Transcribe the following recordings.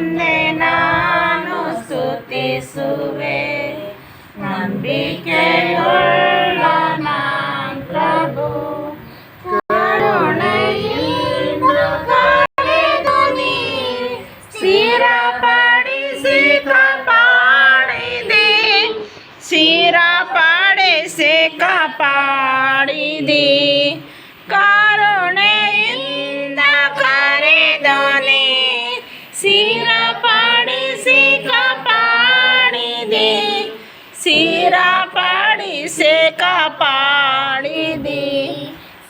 ನಿನ್ನನ್ನೇ ನಾನು ಸ್ತುತಿಸುವೆ. ನಂಬಿಕೆಯುಳ್ಳ ನಾನ್ ಪ್ರಭು, ಕರುಣೆಯಿಂದ ಕರೆದು ನೀ ಸ್ಥಿರಪಡಿಸಿ ಕಾಪಾಡಿದೆ, ಸ್ಥಿರಪಡಿಸಿ ಕಾಪಾಡಿದೆ. ಕರುಣೆಯಿಂದ ಕರೆದು ನೀ ಸ್ಥಿರಪಡಿಸಿ ಕಾಪಾಡಿದೆ, ಸ್ಥಿರಪಡಿಸಿ ಕಾಪಾಡಿದೆ.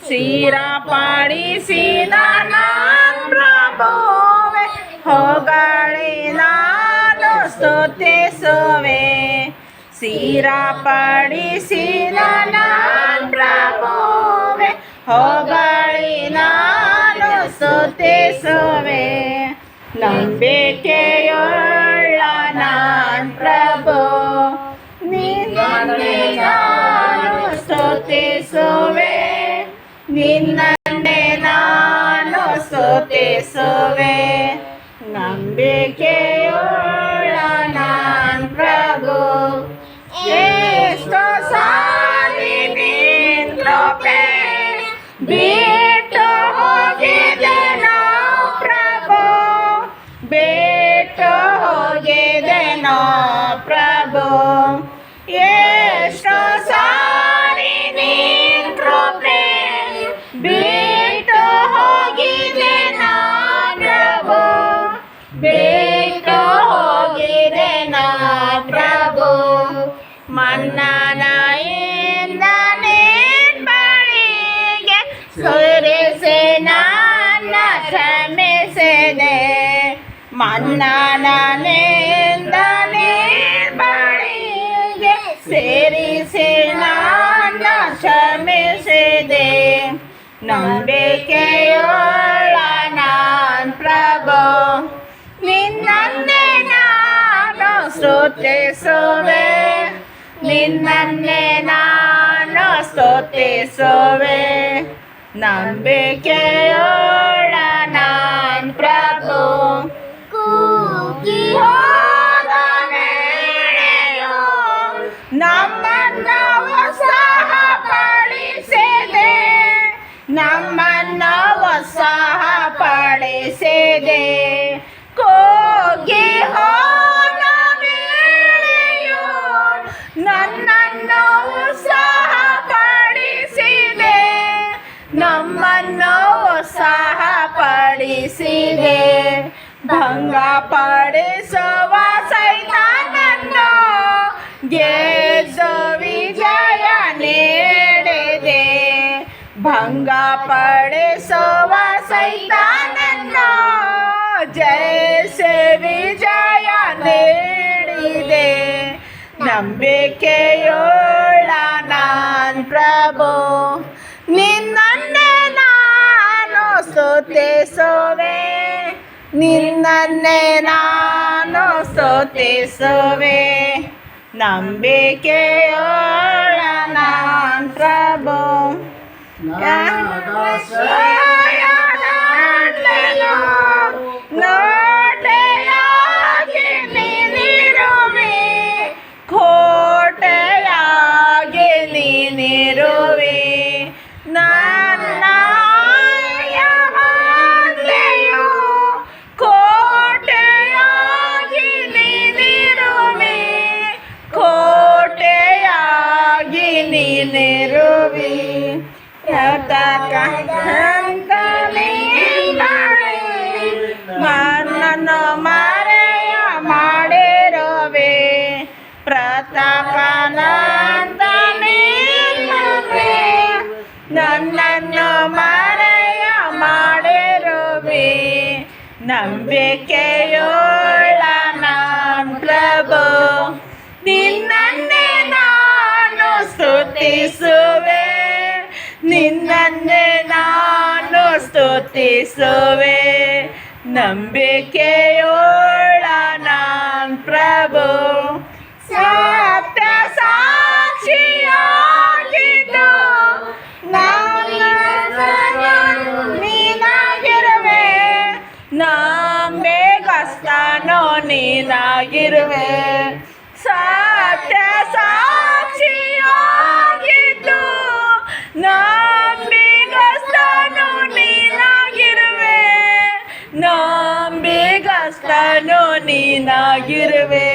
ಸ್ಥಿರಪಡಿಸಿದ ನಾನ್ ಪ್ರಭುವೆ, ಹೊಗಳಿ ನಾನು ಸ್ತುತಿಸುವೆ. ಸ್ಥಿರಪಡಿಸಿದ ನಾನ್ ಪ್ರಭುವೆ, ಹೊಗಳಿ ನಾನು ಸ್ತುತಿಸುವೆ. ನಂಬಿಕೆಯುಳ್ಳ ನಾನ್ ಪ್ರಭು, ನಿನ್ನನ್ನೇ ನಾನು ಸ್ತುತಿಸುವೆ. ನಿನ್ನನ್ನೇ ನಾನು ಸ್ತುತಿಸುವೆ. ನಂಬಿಕೆಯುಳ್ಳ ನಾನ್ ಪ್ರಭು, ಎಷ್ಟು ಸಾರಿ ನಿನ್ ಕೃಪೆ ಬಿಟ್ಟು ಹೋಗಿದೆನೋ ಪ್ರಭು, ಬಿಟ್ಟು ಹೋಗಿದೆನೋ ಪ್ರಭು. ಎಷ್ಟು ಸಾರಿ ನಿನ್ ಕೃಪೆ ಬಿಟ್ಟು ಹೋಗಿದೆನೋ ಪ್ರಭು, ಬಿಟ್ಟು ಹೋಗಿದೆನೋ ಪ್ರಭು. ಮನ್ನಣೆಯಿಂದ ನಿನ್ ಬಳಿಗೆ ಸುರಿಸಿ ನನ್ನ ಕ್ಷಮಿಸಿದೆ. ಮನ್ನಣೆಯಿಂದ ನಿನ್ ಬಳಿಗೆ ಸೇರಿಸಿ ನನ್ನ ಕ್ಷಮಿಸಿದೆ. ನಂಬಿಕೆಯುಳ್ಳ ನಾನ್ ಪ್ರಭು, ನಿನ್ನನ್ನೇ ನಾನು ಸ್ತುತಿಸುವೆ. ನಿನ್ನನ್ನೇ ನಾನು ಸ್ತುತಿಸುವೆ. ನಂಬಿಕೆಯುಳ್ಳ ನಾನ್ ಪ್ರಭು, ಕೂಗಿ ಹೋದ ವೇಳೆಯು ನಮ್ಮನ್ನು ಉತ್ಸಾಹಪಡಿಸಿದೆ, ನಮ್ಮನ್ನು ಉತ್ಸಾಹಪಡಿಸಿದೆ. ಕೂಗಿ ಹೋದ ವೇಳೆಯು ನನ್ನನ್ನು ಉತ್ಸಾಹಪಡಿಸಿದೆ, ನಮ್ಮನ್ನು ಉತ್ಸಾಹಪಡಿಸಿದೆ. ಭಂಗಪಡಿಸುವ ಸೈತಾನನ್ನು ಗೆದ್ದು ವಿಜಯ ನೀಡಿದೆ. ಭಂಗಪಡಿಸುವ ಸೈತಾನನ್ನು ಜಯಿಸಿ ವಿಜಯ ನೀಡಿದೆ. ನಂಬಿಕೆಯುಳ್ಳ ನಾನ್ ಪ್ರಭು, ನಿನ್ನನ್ನೇ ನಾನು ಸ್ತುತಿಸುವೆ. ನಿನ್ನನ್ನೇ ನಾನು ಸ್ತುತಿಸುವೆ. ನಂಬಿಕೆಯುಳ್ಳ ನಾನ್ ಪ್ರಭು, ನೋಟೆಯಾಗಿ ನೀನಿರುವೆ, ಕೋಟೆಯಾಗಿ ನೀನಿರುವೆ. ನನ್ನ ಯಾವಾಗಲೆಯೂ ಕೋಟೆಯಾಗಿ ನೀನಿರುವೆ, ಕೋಟೆಯಾಗಿ ನೀನಿರುವೆ. ನನ್ನನ್ನು ಮರೆಯ ಮಾಡಿರುವೆ, ಪ್ರತಾಪನಂದ ನೀನುವೆ. ನನ್ನನ್ನು ಮರೆಯ ಮಾಡಿರುವೆ. ನಂಬಿಕೆಯುಳ್ಳ ನಾನ್ ಪ್ರಭು, ನಿನ್ನನ್ನೇ ನಾನು ಸ್ತುತಿಸುವೆ. ನಿನ್ನನ್ನೇ ನಾನು ಸ್ತುತಿಸುವೆ. ನಂಬಿಕೆಯುಳ್ಳ ನಾನ್ ಪ್ರಭು, ಸತ್ಯ ಸಾಕ್ಷಿಯಾಗಿದ್ದು ನೀನಾಗಿರುವೆ. ನಾ ಬೇಗ ನಂಬಿಗಸ್ತನು ನೀನಾಗಿರುವೆ ಸತ್ಯ ಸಾಕ್ಷಿಯಾಗಿದ್ದು ನಂಬಿಗಸ್ತನು ನೀನಾಗಿರುವೆ ನಂಬಿಗಸ್ತನು ನೀನಾಗಿರುವೆ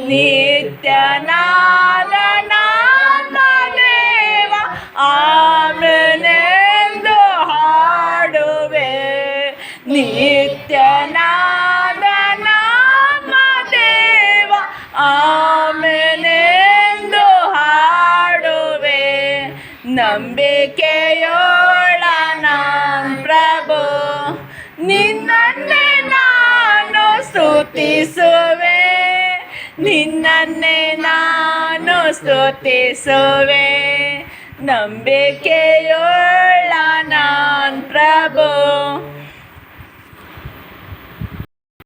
ನಿತ್ಯನಾದ ನಮ್ಮ ದೇವ ಆಮೆನೆಂದು ಹಾಡುವೆ ನಿತ್ಯನಾದ ನಮ್ಮ ದೇವ ಆಮೆನೆಂದು ಹಾಡುವೆ ನಂಬಿಕೆಯೋಳ ನಾನ್ ಪ್ರಭು ನಿನ್ನನ್ನೇ ನಾನು ಸ್ತುತಿಸುವೆ ನಿನ್ನನ್ನೇ ನಾನು ಸ್ತುತಿಸುವೆ ನಂಬಿಕೆಯೋಳ ನಾನ್ ಪ್ರಭು